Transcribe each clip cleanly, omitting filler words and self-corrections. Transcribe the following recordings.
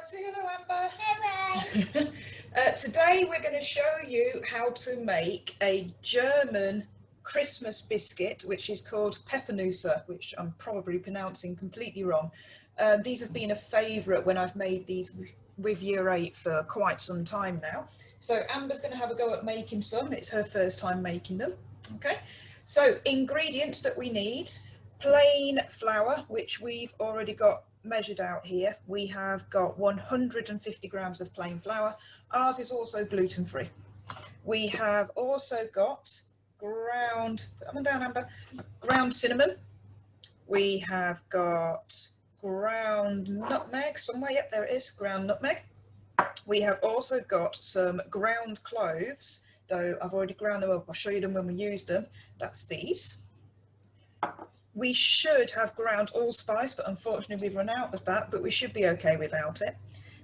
Say hello, Amber. Hello. Today we're going to show you how to make a German Christmas biscuit, which is called Pfeffernusse, which I'm probably pronouncing completely wrong. These have been a favourite when I've made these with Year 8 for quite some time now. So Amber's going to have a go at making some. It's her first time making them. Okay, so ingredients that we need: plain flour, which we've already got measured out here. We have got 150 grams of plain flour. Ours is also gluten-free. We have also got ground, put that one down, Amber, ground cinnamon. We have got ground nutmeg somewhere. Yep, there it is, ground nutmeg. We have also got some ground cloves, though I've already ground them up. I'll show you them when we use them. That's these. We should have ground allspice, but unfortunately we've run out of that, but we should be okay without it.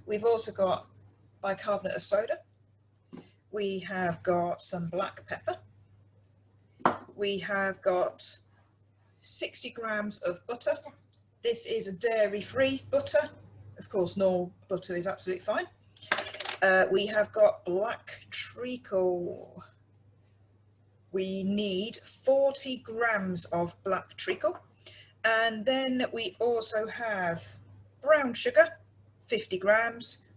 We've also got bicarbonate of soda. We have got some black pepper. We have got 60 grams of butter. This is a dairy-free butter. Of course, normal butter is absolutely fine. We have got black treacle. We need 40 grams of black treacle, and then we also have brown sugar, 50 grams,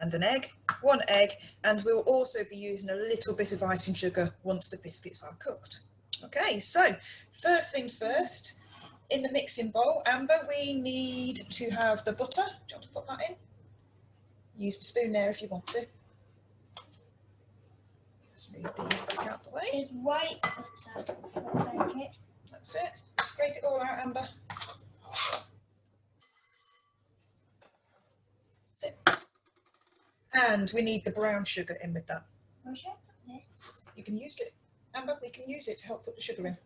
and an egg, 1 egg, and we'll also be using a little bit of icing sugar once the biscuits are cooked. Okay, so first things first, in the mixing bowl, Amber, we need to have the butter. Do you want to put that in? Use the spoon there if you want to. Move these back out the way. There's white butter. Looks like it. That's it. Scrape it all out, Amber. That's it. And we need the brown sugar in with that. Where should I put this? You can use it, Amber. We can use it to help put the sugar in.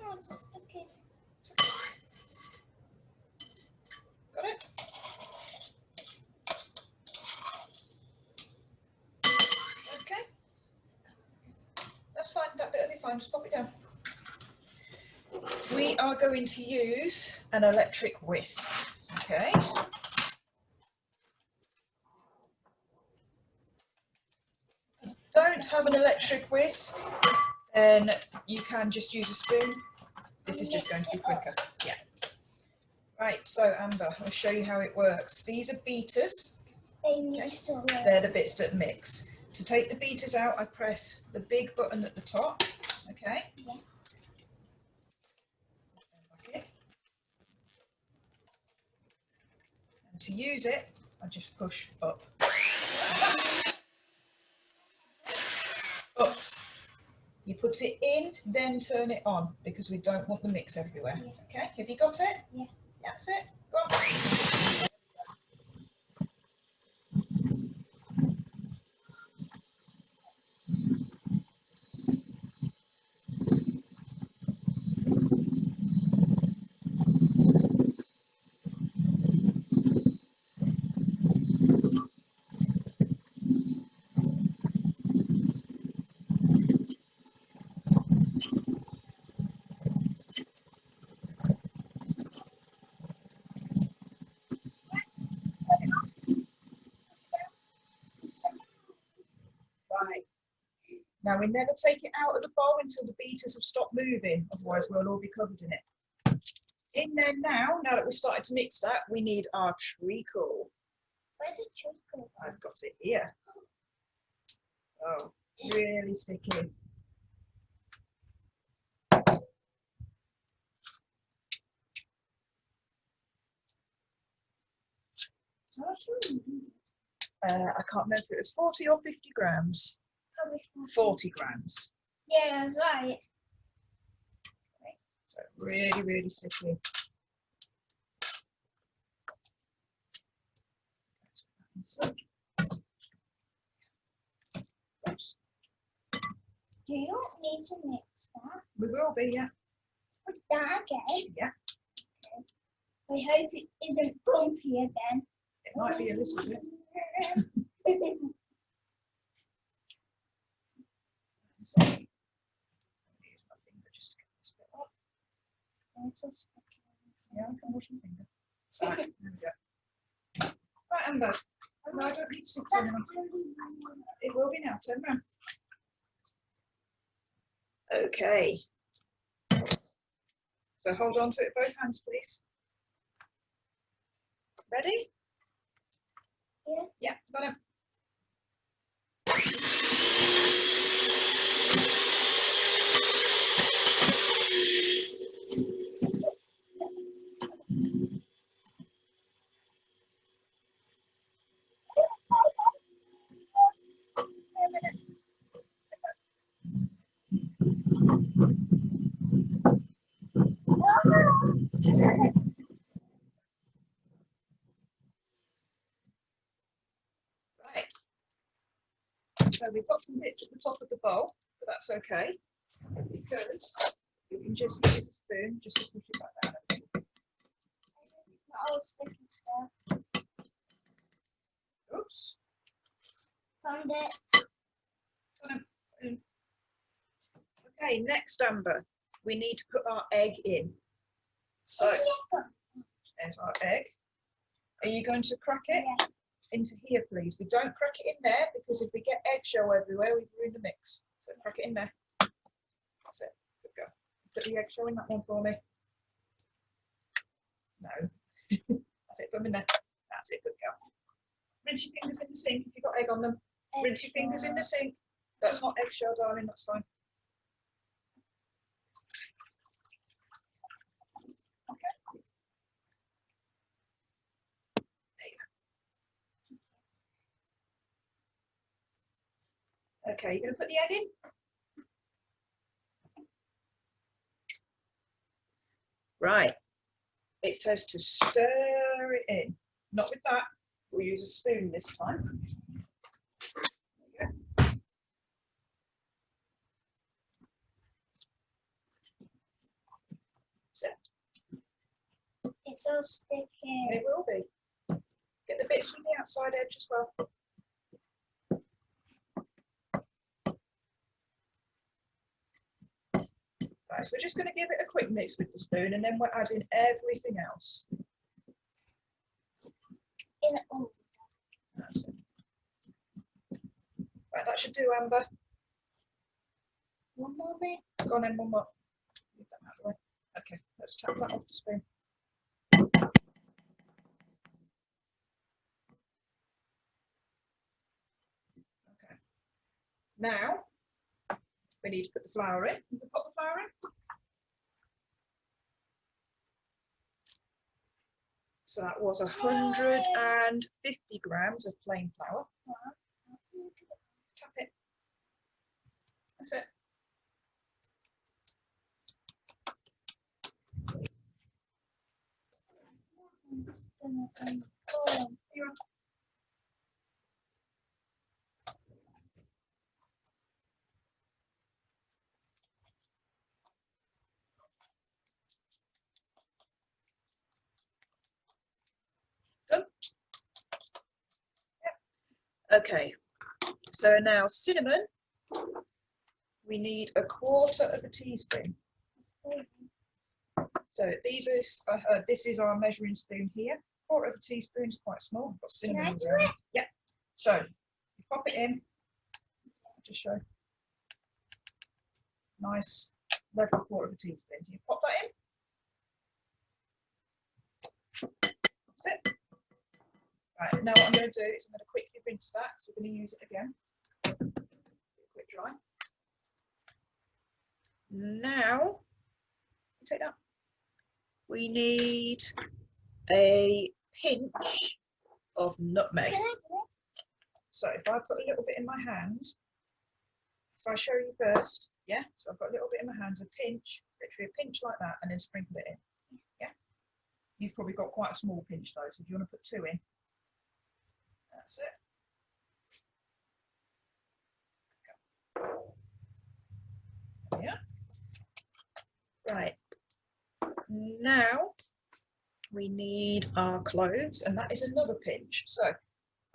Oh, just stick it. Got it? Okay. That's fine. That bit will be fine. Just pop it down. We are going to use an electric whisk. Okay. Don't have an electric whisk, then you can just use a spoon. This is just going to be quicker. Yeah. Right, so Amber, I'll show you how it works. These are beaters. Okay. They're the bits that mix. To take the beaters out, I press the big button at the top. Okay. Yeah. And to use it, I just push up. Oops. You put it in, then turn it on, because we don't want the mix everywhere. Yeah. Okay, have you got it? Yeah. That's it. Go on. Right. Now we never take it out of the bowl until the beaters have stopped moving, otherwise we'll all be covered in it. In there now that we've started to mix that, we need our treacle. Where's the treacle? I've got it here. Oh, really sticky. I can't remember if it was 40 or 50 grams. Probably 40 grams. Yeah, that's right. So really, really sticky. Oops. Do you not need to mix that? We will be, yeah. Put that again. Yeah. Okay. I hope it isn't bumpy again. It might be a little bit. So, use my finger just to get this bit up. It's so sticky. Yeah, I can wash your finger. Right, there we go. Right, Amber. No, I don't need to sit down. It will be now. Turn around. Okay. So hold on to it with both hands, please. Ready? Yeah. Yeah, got it. Right. So we've got some bits at the top of the bowl, but that's okay because you can just use a spoon just to push it back down a bit. Not all sticky stuff. Oops. Found it. Got it. Okay, next, Amber, we need to put our egg in. So there's our egg. Are you going to crack it Yeah. into here, please? We don't crack it in there because if we get eggshell everywhere, we've ruined the mix. So crack it in there. That's it. Good go. Put the eggshell in that one for me. No. That's it. Put them in there. That's it. Good go. Rinse your fingers in the sink if you've got egg on them. Rinse your fingers in the sink. That's not eggshell, darling. That's fine. Okay. There you go. Okay, you're going to put the egg in. Right. It says to stir it in. Not with that. We'll use a spoon this time. There you go. That's it. It's so sticky. It will be. Get the bits from the outside edge as well. Right, so we're just going to give it a quick mix with the spoon and then we're adding everything else. That's it. Right, that should do, Amber. One more mix. Go on then, one more. Leave that out of the way. Okay, let's tap that off the spoon. Okay. Now, we need to put the flour in. You can put the flour in. So that was 150 grams of plain flour. Tap it. That's it. Here you are. Done. Yep. Okay. So now cinnamon. We need 1/4 of a teaspoon. So this is our measuring spoon here. 1/4 of a teaspoon is quite small. I've got cinnamon. Can I do it? Yeah. So you pop it in. I'll just show. Nice level 1/4 of a teaspoon. Do you pop that in? That's it. Right. Now what I'm going to do is I'm going to quickly rinse that. So we're going to use it again. Quick dry. Now take that. We need a pinch of nutmeg. Can I do it? So if I put a little bit in my hand, if I show you first, yeah. So I've got a little bit in my hand, a pinch, literally a pinch like that, and then sprinkle it in. Yeah. You've probably got quite a small pinch though, so if you want to put 2 in, that's it. Yeah. Right. Now we need our cloves, and that is another pinch. So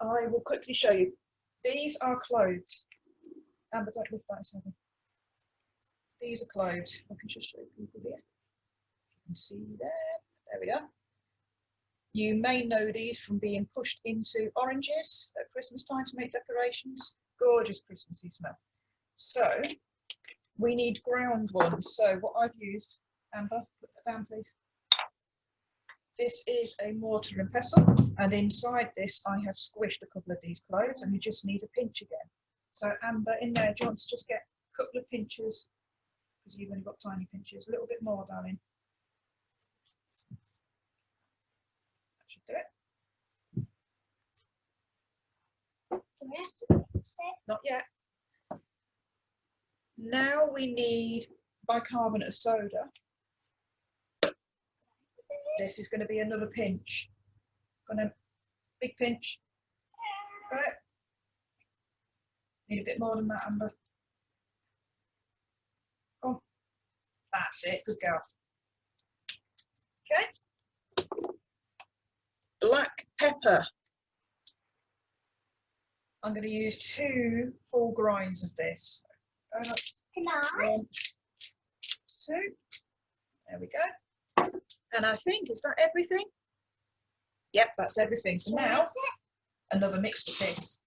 I will quickly show you. These are cloves. Amber, don't lift that, sorry. These are cloves. I can just show people here. can see there. There we are. You may know these from being pushed into oranges at Christmas time to make decorations. Gorgeous Christmassy smell. So we need ground ones. So what I've used, Amber, put that down please. This is a mortar and pestle, and inside this I have squished a couple of these cloves, and you just need a pinch again. So Amber, in there, do you want to just get a couple of pinches, because you've only got tiny pinches, a little bit more, darling. That should do it. Do we have to mix it? Not yet. Now we need bicarbonate of soda. This is going to be another pinch. Gonna big pinch. Got it? Need a bit more than that, Amber. Come on. That's it. Good girl. Okay. Black pepper. I'm going to use 2 full grinds of this. Can I? 1, 2. There we go. And I think, is that everything? Yep, that's everything. So now, another mix of this.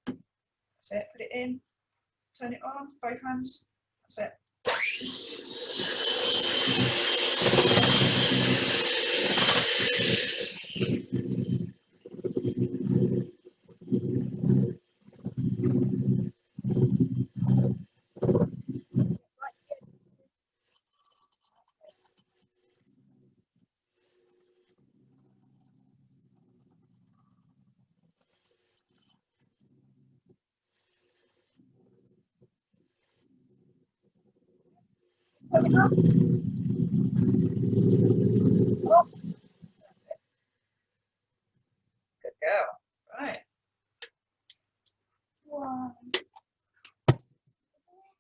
That's it. Put it in. Turn it on. Both hands. That's it. Oh. Good girl. Right. Wow.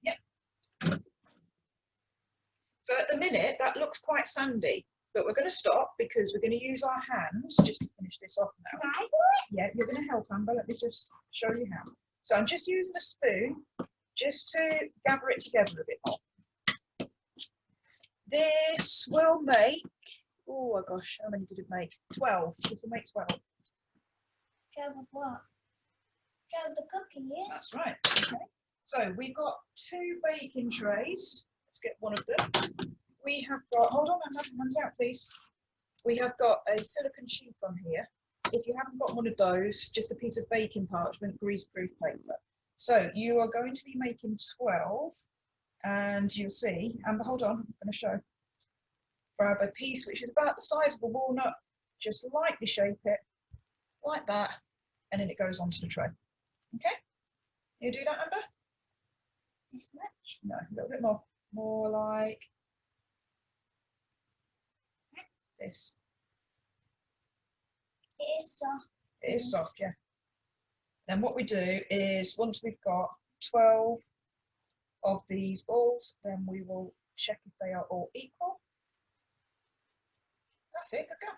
Yep. So at the minute that looks quite sandy, but we're going to stop because we're going to use our hands just to finish this off now. Can I do it? Yeah, you're going to help, Amber. Let me just show you how. So I'm just using a spoon just to gather it together a bit more. This will make, oh my gosh, how many did it make? 12. This will make 12. 12 of what? 12 the cookies. That's right. Okay. So we've got 2 baking trays. Let's get one of them. We have got, hold on, hands out please. We have got a silicone sheet on here. If you haven't got one of those, just a piece of baking parchment, grease-proof paper. So you are going to be making 12. And you'll see, Amber, hold on, I'm going to show. Grab a piece which is about the size of a walnut, just lightly shape it, like that, and then it goes onto the tray. Okay? You do that, Amber? This much? No, a little bit more. More like this. It is soft. It is soft, yeah. Then what we do is, once we've got 12 of these balls, then we will check if they are all equal. That's it, good go.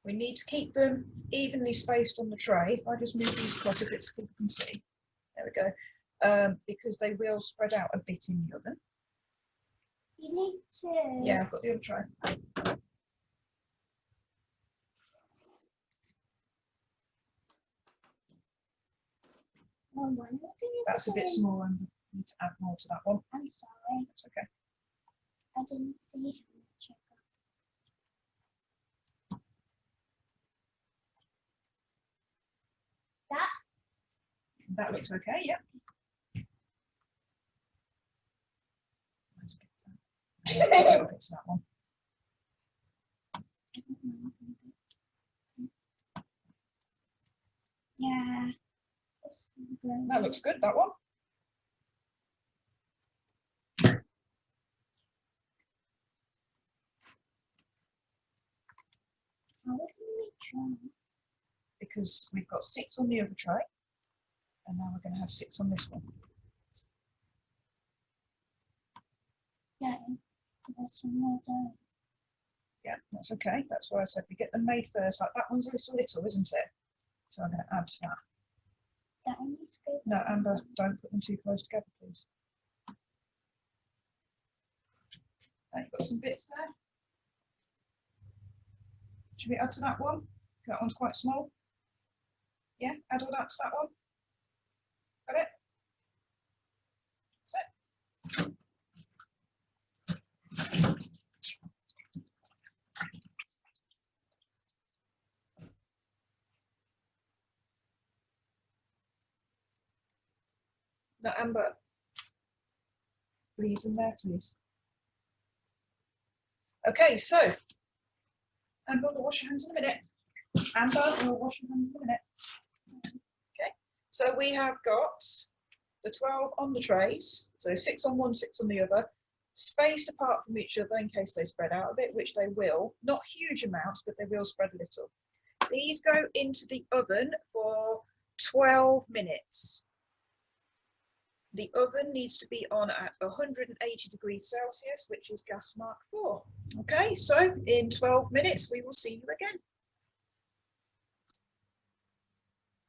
We need to keep them evenly spaced on the tray. If I just move these across, if it's people can see. There we go. Because they will spread out a bit in the oven. You need to. Yeah, I've got the other tray. That's a bit small, and need to add more to that one. I'm sorry. That's okay. I didn't see how much I got. That looks okay, yeah. It's that one. Yeah. That looks good, that one. How would we try? Because we've got 6 on the other tray, and now we're going to have 6 on this one. Yeah, that's some more dough. Yeah, that's okay. That's why I said we get them made first. Like that one's a little, isn't it? So I'm going to add to that. That one is good. No, Amber, don't put them too close together, please. And you've got some bits there. Should we add to that one? That one's quite small. Yeah, add all that to that one. Got it? That's it. Now, Amber, leave them there, please. Okay, so Amber, we'll wash your hands in a minute. Amber, we'll wash your hands in a minute. Okay, so we have got the 12 on the trays, so 6 on one, 6 on the other, spaced apart from each other in case they spread out a bit, which they will. Not huge amounts, but they will spread a little. These go into the oven for 12 minutes. The oven needs to be on at 180 degrees Celsius, which is gas mark 4. Okay, so in 12 minutes, we will see you again.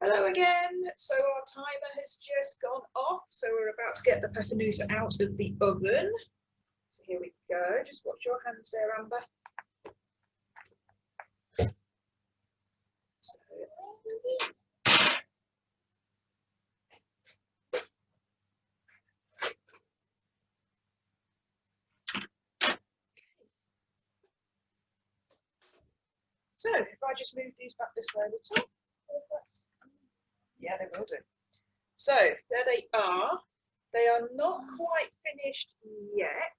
Hello again. So our timer has just gone off. So we're about to get the pfeffernusse out of the oven. So here we go. Just watch your hands there, Amber. So, so if I just move these back this way a little. Yeah, they will do. So there they are. They are not quite finished yet.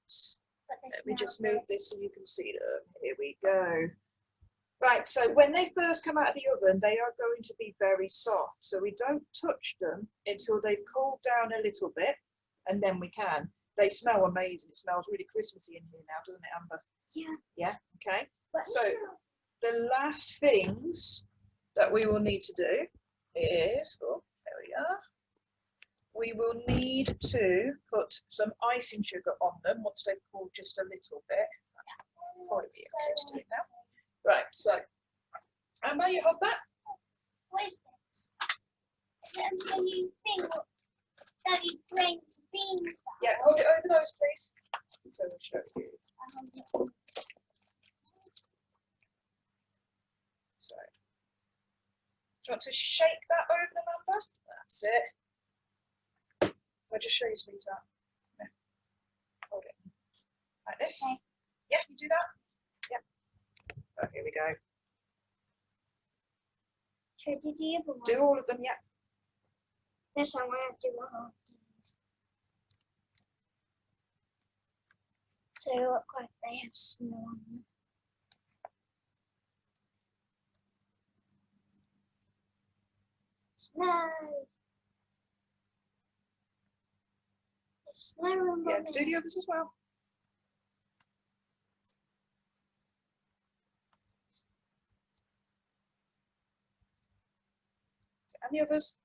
Let me just move this so you can see them. Here we go. Right, so when they first come out of the oven, they are going to be very soft. So we don't touch them until they've cooled down a little bit, and then we can. They smell amazing. It smells really Christmassy in here now, doesn't it, Amber? Yeah. Yeah, okay. So the last things that we will need to do is, oh, there we are. We will need to put some icing sugar on them once they've cooled just a little bit. Probably be okay to do it now. Right, so Amber, you hold that. What is this? Is it a new thing that he brings beans down? Yeah, hold it over those, please. So we'll show you. So, do you want to shake that over them, Amber? That's it. I'll just show you, sweetheart. Yeah. Hold it like this. Okay. Yeah, you do that. Yeah. Oh, here we go. Should I do the other one? Do all of them, yeah. This time I have to do one of these. So they look like they have snow on them. Snow! There's snow on Yeah, them. do the others as well. And the others.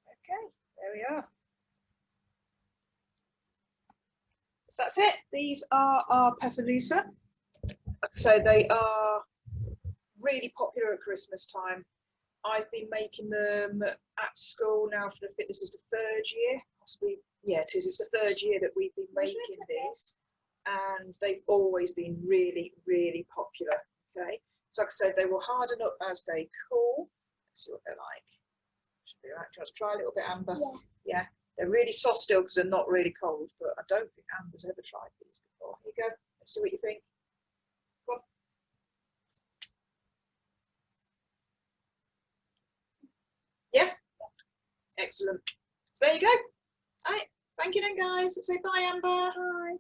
Okay, there we are. So that's it. These are our pfeffernusse. So they are really popular at Christmas time. I've been making them at school now for this is the 3rd year, possibly, yeah, it is. It's the 3rd year that we've been making these, and they've always been really, really popular. Okay, so like I said, they will harden up as they cool. Let's see what they're like. Should be right. Do you want to try a little bit, Amber? Yeah. Yeah, they're really soft still because they're not really cold, but I don't think Amber's ever tried these before. Here you go. Let's see what you think. Go on. Yeah, excellent. So there you go. All right, thank you then, guys. Let's say bye, Amber. Bye.